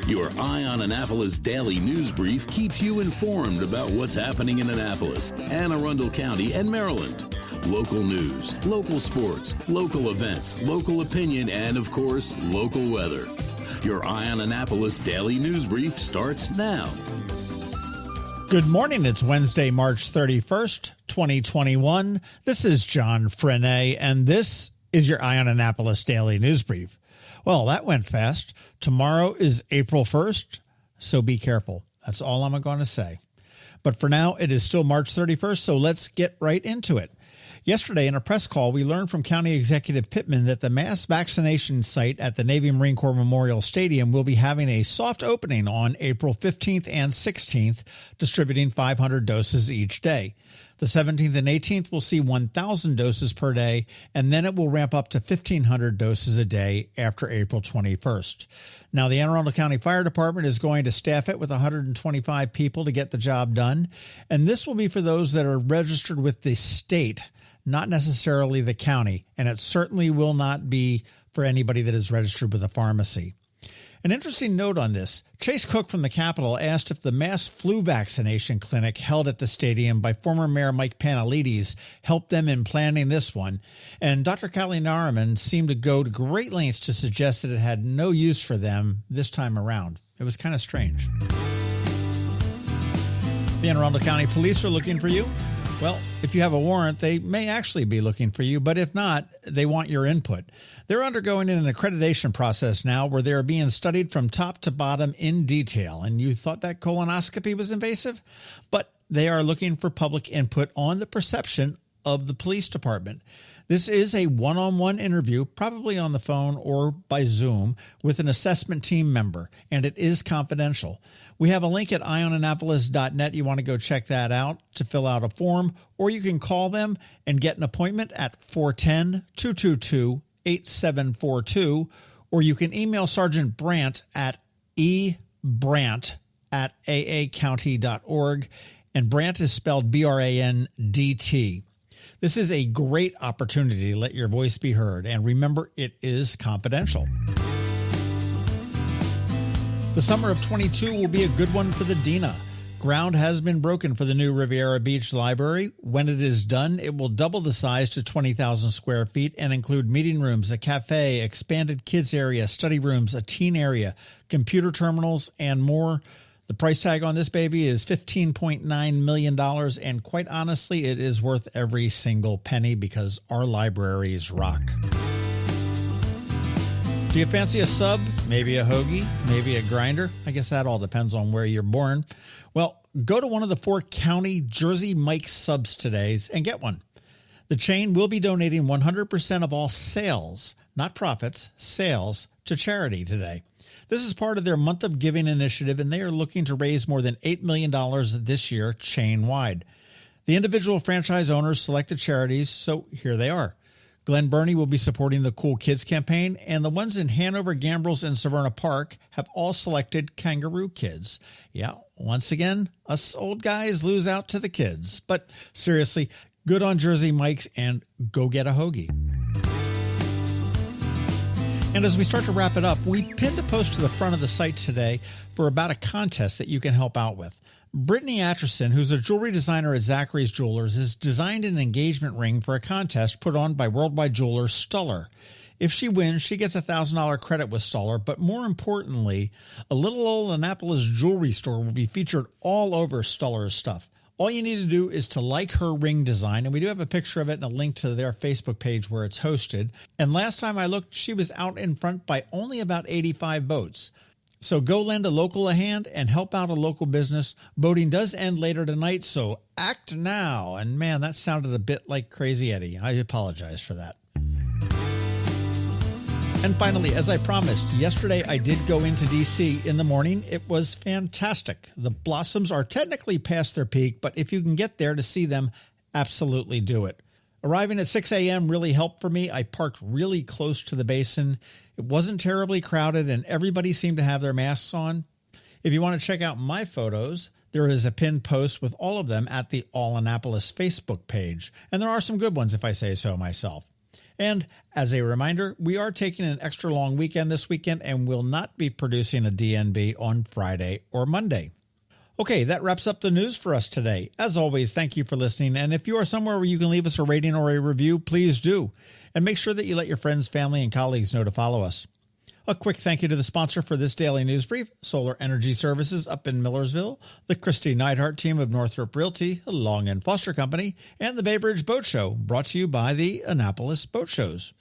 Your Eye on Annapolis daily news brief keeps you informed about what's happening in Annapolis, Anne Arundel County, and Maryland. Local news, local sports, local events, local opinion, and, of course, local weather. Your Eye on Annapolis daily news brief starts now. Good morning. It's Wednesday, March 31st, 2021. This is John Frenaye, and this is your Eye on Annapolis daily news brief. Well, that went fast. Tomorrow is April 1st, so be careful. That's all I'm going to say. But for now, it is still March 31st, so let's get right into it. Yesterday, in a press call, we learned from County Executive Pittman that the mass vaccination site at the Navy Marine Corps Memorial Stadium will be having a soft opening on April 15th and 16th, distributing 500 doses each day. The 17th and 18th will see 1,000 doses per day, and then it will ramp up to 1,500 doses a day after April 21st. Now, the Anne Arundel County Fire Department is going to staff it with 125 people to get the job done, and this will be for those that are registered with the state, not necessarily the county, and it certainly will not be for anybody that is registered with a pharmacy. An interesting note on this, Chase Cook from the Capitol asked if the mass flu vaccination clinic held at the stadium by former Mayor Mike Panelides helped them in planning this one, and Dr. Callie Nariman seemed to go to great lengths to suggest that it had no use for them this time around. It was kind of strange. The Anne Arundel County Police are looking for you. Well, if you have a warrant, they may actually be looking for you, but if not, they want your input. They're undergoing an accreditation process now where they're being studied from top to bottom in detail. And you thought that colonoscopy was invasive? But they are looking for public input on the perception of the police department. This is a one-on-one interview, probably on the phone or by Zoom, with an assessment team member, and it is confidential. We have a link at eyeonannapolis.net. You want to go check that out to fill out a form, or you can call them and get an appointment at 410-222-8742, or you can email Sergeant Brandt at ebrandt@aacounty.org, and Brandt is spelled B-R-A-N-D-T. This is a great opportunity to let your voice be heard, and remember, it is confidential. The summer of 22 will be a good one for the Dina. Ground has been broken for the new Riviera Beach Library. When it is done, it will double the size to 20,000 square feet and include meeting rooms, a cafe, expanded kids area, study rooms, a teen area, computer terminals, and more. The price tag on this baby is $15.9 million, and quite honestly, it is worth every single penny because our libraries rock. Do you fancy a sub? Maybe a hoagie? Maybe a grinder? I guess that all depends on where you're born. Well, go to one of the 4 county Jersey Mike's subs today and get one. The chain will be donating 100% of all sales, not profits, sales, to charity today. This is part of their Month of Giving initiative, and they are looking to raise more than $8 million this year chain-wide. The individual franchise owners select the charities, so here they are. Glen Burnie will be supporting the Cool Kids campaign, and the ones in Hanover, Gambrels, and Severna Park have all selected Kangaroo Kids. Yeah, once again, us old guys lose out to the kids. But seriously, good on Jersey Mike's, and go get a hoagie. And as we start to wrap it up, we pinned a post to the front of the site today for about a contest that you can help out with. Brittany Atchison, who's a jewelry designer at Zachary's Jewelers, has designed an engagement ring for a contest put on by worldwide jeweler Stuller. If she wins, she gets a $1,000 credit with Stuller, but more importantly, a little old Annapolis jewelry store will be featured all over Stuller's stuff. All you need to do is to like her ring design, and we do have a picture of it and a link to their Facebook page where it's hosted. And last time I looked, she was out in front by only about 85 votes. So go lend a local a hand and help out a local business. Voting does end later tonight, so act now. And man, that sounded a bit like Crazy Eddie. I apologize for that. And finally, as I promised, yesterday I did go into D.C. in the morning. It was fantastic. The blossoms are technically past their peak, but if you can get there to see them, absolutely do it. Arriving at 6 a.m. really helped for me. I parked really close to the basin. It wasn't terribly crowded, and everybody seemed to have their masks on. If you want to check out my photos, there is a pinned post with all of them at the All Annapolis Facebook page, and there are some good ones if I say so myself. And as a reminder, we are taking an extra long weekend this weekend and will not be producing a DNB on Friday or Monday. Okay, that wraps up the news for us today. As always, thank you for listening. And if you are somewhere where you can leave us a rating or a review, please do. And make sure that you let your friends, family, and colleagues know to follow us. A quick thank you to the sponsor for this daily news brief, Solar Energy Services up in Millersville, the Kristi Neidhardt Team of Northrop Realty, Long & Foster Company, and the Bay Bridge Boat Show, brought to you by the Annapolis Boat Shows.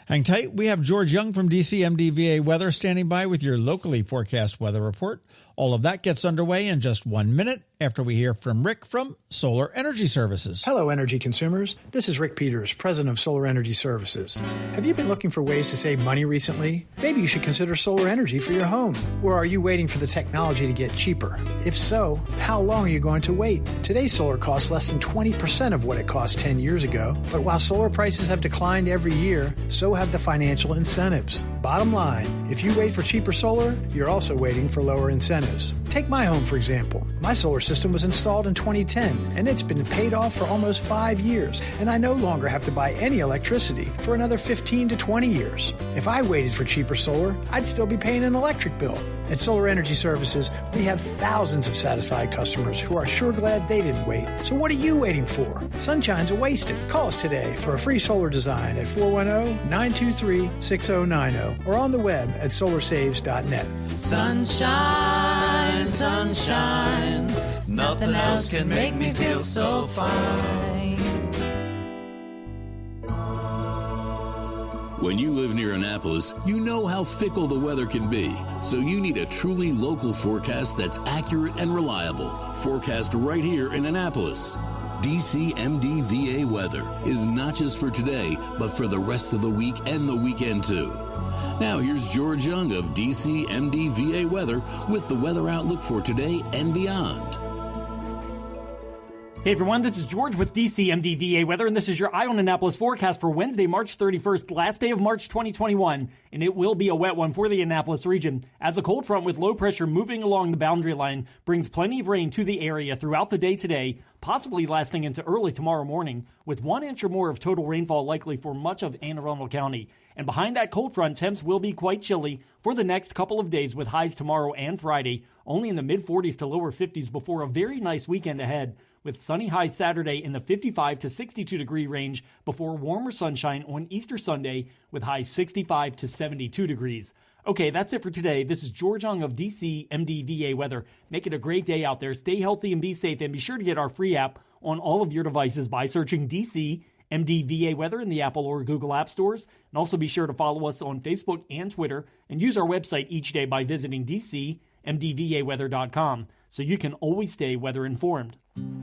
Hang tight, we have George Young from DC MDVA Weather standing by with your locally forecast weather report. All of that gets underway in just 1 minute after we hear from Rick from Solar Energy Services. Hello, energy consumers. This is Rick Peters, president of Solar Energy Services. Have you been looking for ways to save money recently? Maybe you should consider solar energy for your home. Or are you waiting for the technology to get cheaper? If so, how long are you going to wait? Today's solar costs less than 20% of what it cost 10 years ago. But while solar prices have declined every year, so have the financial incentives. Bottom line, if you wait for cheaper solar, you're also waiting for lower incentives. Take my home, for example. My solar system was installed in 2010, and it's been paid off for almost 5 years, and I no longer have to buy any electricity for another 15 to 20 years. If I waited for cheaper solar, I'd still be paying an electric bill. At Solar Energy Services, we have thousands of satisfied customers who are sure glad they didn't wait. So what are you waiting for? Sunshine's a wasted. Call us today for a free solar design at 410-923-6090 or on the web at solarsaves.net. Sunshine, sunshine, nothing else can make me feel so fine. When you live near Annapolis, you know how fickle the weather can be. So you need a truly local forecast that's accurate and reliable. Forecast right here in Annapolis. DC MDVA Weather is not just for today, but for the rest of the week and the weekend too. Now here's George Young of DC MDVA Weather with the weather outlook for today and beyond. Hey everyone, this is George with DC MDVA Weather, and this is your Eye on Annapolis forecast for Wednesday, March 31st, last day of March 2021, and it will be a wet one for the Annapolis region, as a cold front with low pressure moving along the boundary line brings plenty of rain to the area throughout the day today, possibly lasting into early tomorrow morning, with 1 inch or more of total rainfall likely for much of Anne Arundel County. And behind that cold front, temps will be quite chilly for the next couple of days with highs tomorrow and Friday, only in the mid-40s to lower 50s before a very nice weekend ahead, with sunny highs Saturday in the 55 to 62 degree range before warmer sunshine on Easter Sunday with highs 65 to 72 degrees. Okay, that's it for today. This is George Young of DC MDVA Weather. Make it a great day out there. Stay healthy and be safe, and be sure to get our free app on all of your devices by searching DC MDVA Weather in the Apple or Google App Stores. And also be sure to follow us on Facebook and Twitter, and use our website each day by visiting DCMDVAweather.com so you can always stay weather informed.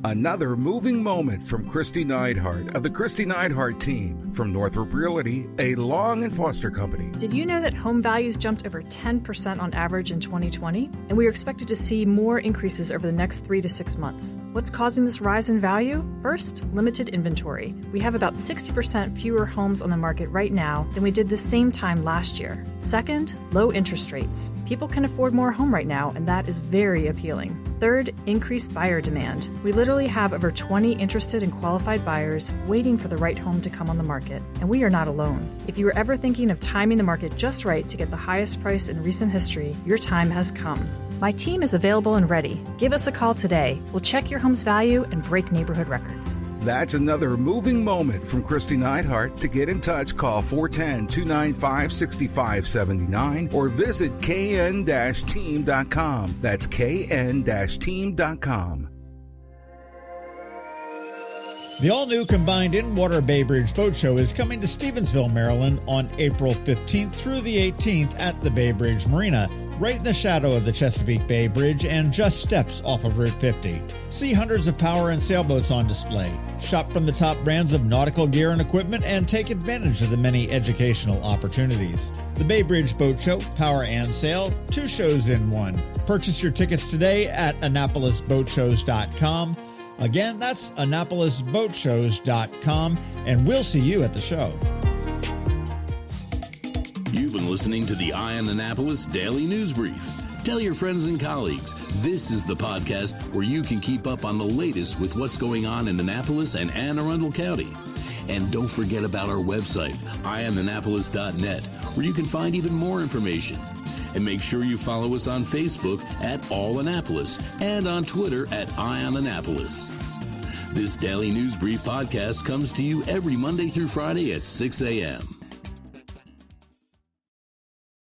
Another moving moment from Kristi Neidhardt of the Kristi Neidhardt Team from Northrop Realty, a Long & Foster Company. Did you know that home values jumped over 10% on average in 2020? And we are expected to see more increases over the next 3 to 6 months. What's causing this rise in value? First, limited inventory. We have about 60% fewer homes on the market right now than we did the same time last year. Second, low interest rates. People can afford more home right now, and that is very appealing. Third, increased buyer demand. We literally have over 20 interested and qualified buyers waiting for the right home to come on the market, and we are not alone. If you are ever thinking of timing the market just right to get the highest price in recent history, your time has come. My team is available and ready. Give us a call today. We'll check your home's value and break neighborhood records. That's another moving moment from Kristi Neidhardt. To get in touch, call 410-295-6579 or visit kn-team.com. That's kn-team.com. The all-new combined in-water Bay Bridge Boat Show is coming to Stevensville, Maryland on April 15th through the 18th at the Bay Bridge Marina, right in the shadow of the Chesapeake Bay Bridge and just steps off of Route 50. See hundreds of power and sailboats on display. Shop from the top brands of nautical gear and equipment and take advantage of the many educational opportunities. The Bay Bridge Boat Show, Power and Sail, 2 shows in one. Purchase your tickets today at AnnapolisBoatShows.com. Again, that's AnnapolisBoatShows.com, and we'll see you at the show. You've been listening to the Eye on Annapolis Daily News Brief. Tell your friends and colleagues, this is the podcast where you can keep up on the latest with what's going on in Annapolis and Anne Arundel County. And don't forget about our website, eyeonannapolis.net, where you can find even more information. And make sure you follow us on Facebook at All Annapolis and on Twitter at EyeOnAnnapolis. This Daily News Brief podcast comes to you every Monday through Friday at 6 a.m.